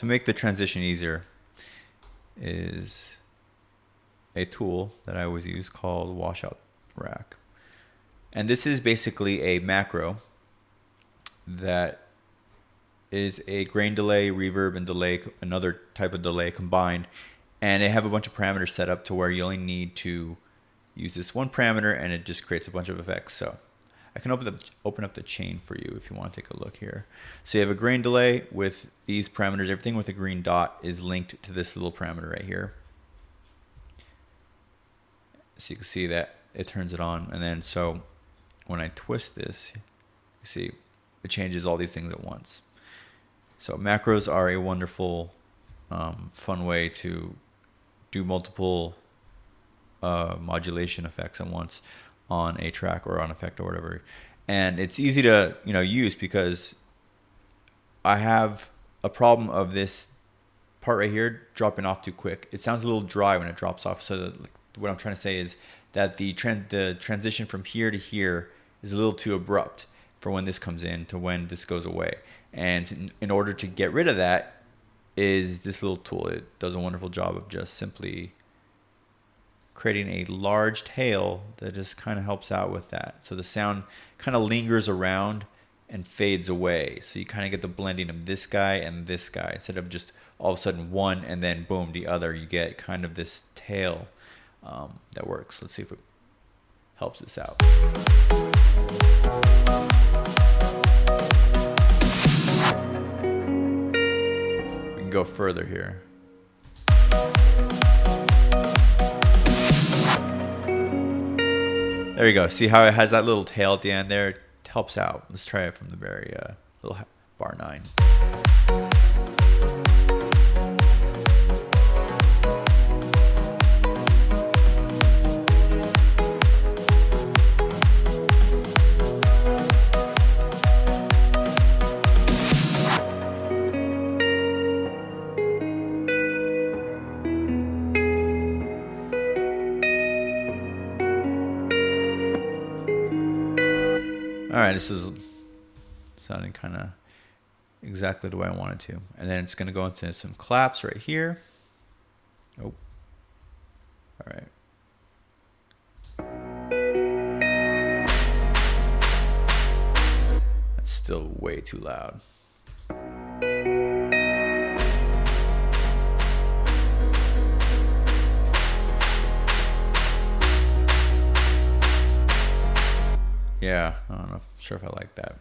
to make the transition easier is a tool that I always use called washout rack. And this is basically a macro that is a grain delay, reverb, and delay, another type of delay combined. And they have a bunch of parameters set up to where you only need to use this one parameter and it just creates a bunch of effects. So I can open up the chain for you if you want to take a look here. So you have a grain delay with these parameters. Everything with a green dot is linked to this little parameter right here. So you can see that it turns it on. And then so when I twist this, you see it changes all these things at once. So macros are a wonderful, fun way to do multiple modulation effects at once on a track or on effect or whatever. And it's easy to use because I have a problem of this part right here dropping off too quick. It sounds a little dry when it drops off. So that, what I'm trying to say is that the transition from here to here is a little too abrupt for when this comes in to when this goes away. And in order to get rid of that is this little tool. It does a wonderful job of just simply creating a large tail that just kind of helps out with that. So the sound kind of lingers around and fades away. So you kind of get the blending of this guy and this guy instead of just all of a sudden one and then boom, the other. You get kind of this tail that works. Let's see if it helps this out. We can go further here. There you go. See how it has that little tail at the end there? It helps out. Let's try it from the very little bar 9. All right, this is sounding kind of exactly the way I want it to. And then it's going to go into some claps right here. Oh, all right. That's still way too loud. Yeah, I don't know. Sure if I like that.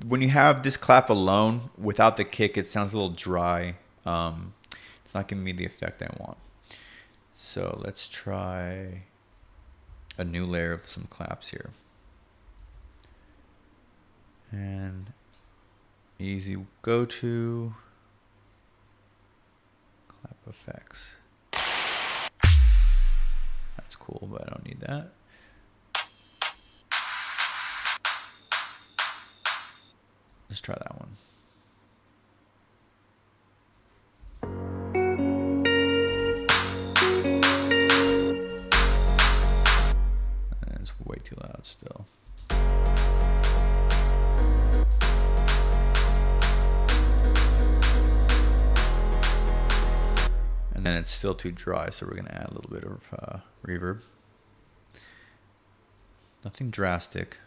When you have this clap alone without the kick, it sounds a little dry. It's not giving me the effect I want. So let's try a new layer of some claps here. And easy go to clap effects. That's cool, but I don't need that. Let's try that one. And it's way too loud still. And then it's still too dry, so we're going to add a little bit of reverb. Nothing drastic.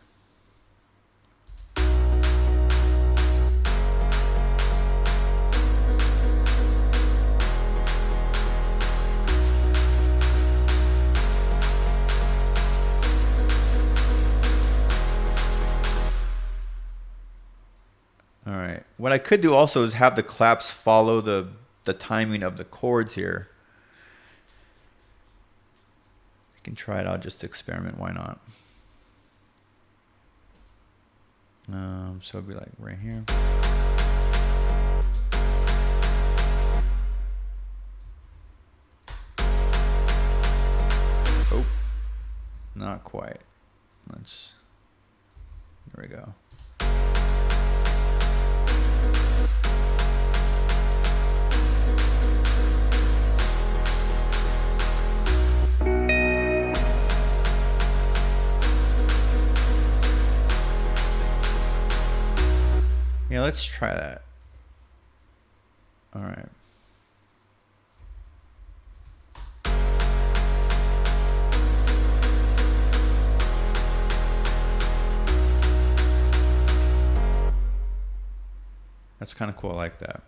All right. What I could do also is have the claps follow the timing of the chords here. I can try it out just to experiment. Why not? So it'd be like right here. Oh, not quite. Let's. There we go. Yeah, let's try that. All right. That's kind of cool. I like that.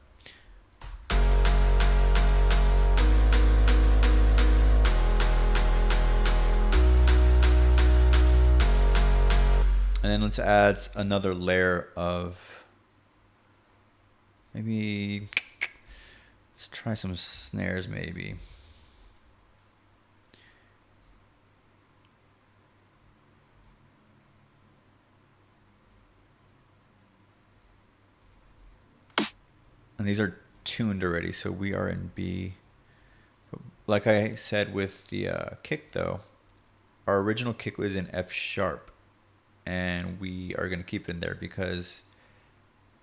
And then let's add another layer of, maybe, let's try some snares maybe. And these are tuned already, so we are in B. Like I said with the kick though, our original kick was in F sharp. And we are going to keep it in there because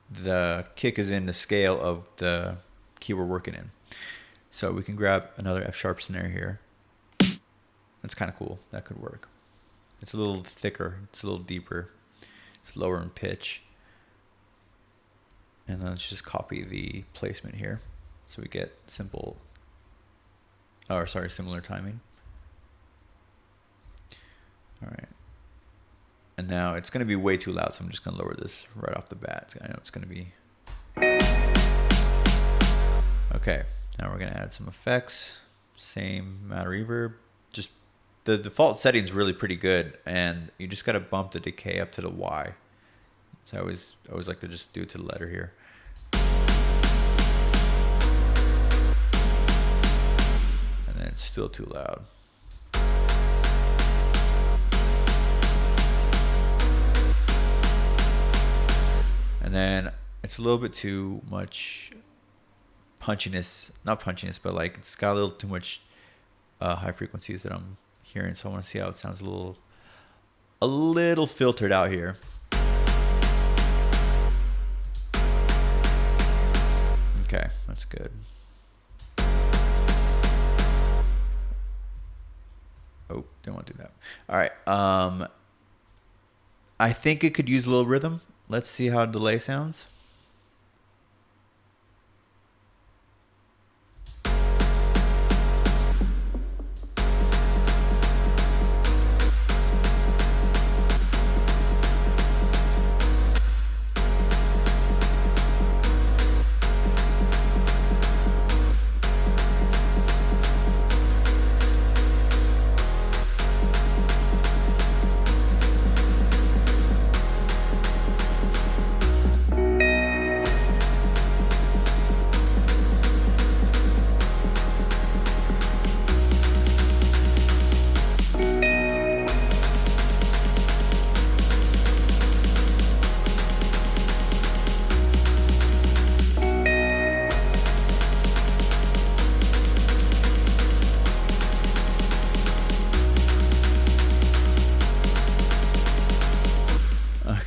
the kick is in the scale of the key we're working in. So we can grab another F sharp snare here. That's kind of cool. That could work. It's a little thicker. It's a little deeper. It's lower in pitch. And then let's just copy the placement here. So we get similar timing. All right. And now it's going to be way too loud, so I'm just going to lower this right off the bat. I know it's going to be... Okay, now we're going to add some effects. Same amount of reverb. Just the default setting is really pretty good, and you just got to bump the decay up to the Y. So I always like to just do it to the letter here. And then it's still too loud. And then it's a little bit too much punchiness, not punchiness, but like it's got a little too much high frequencies that I'm hearing. So I want to see how it sounds a little filtered out here. Okay, that's good. Oh, don't want to do that. All right. I think it could use a little rhythm. Let's see how delay sounds.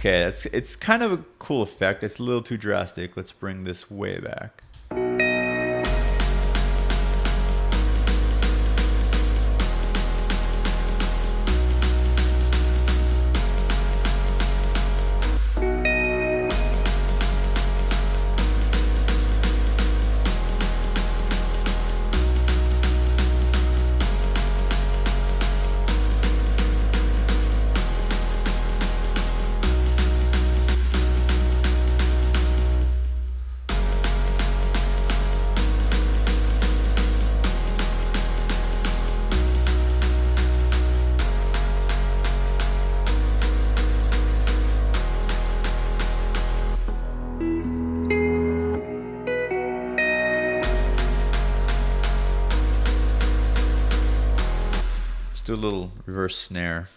Okay, it's kind of a cool effect. It's a little too drastic. Let's bring this way back. Do a little reverse snare.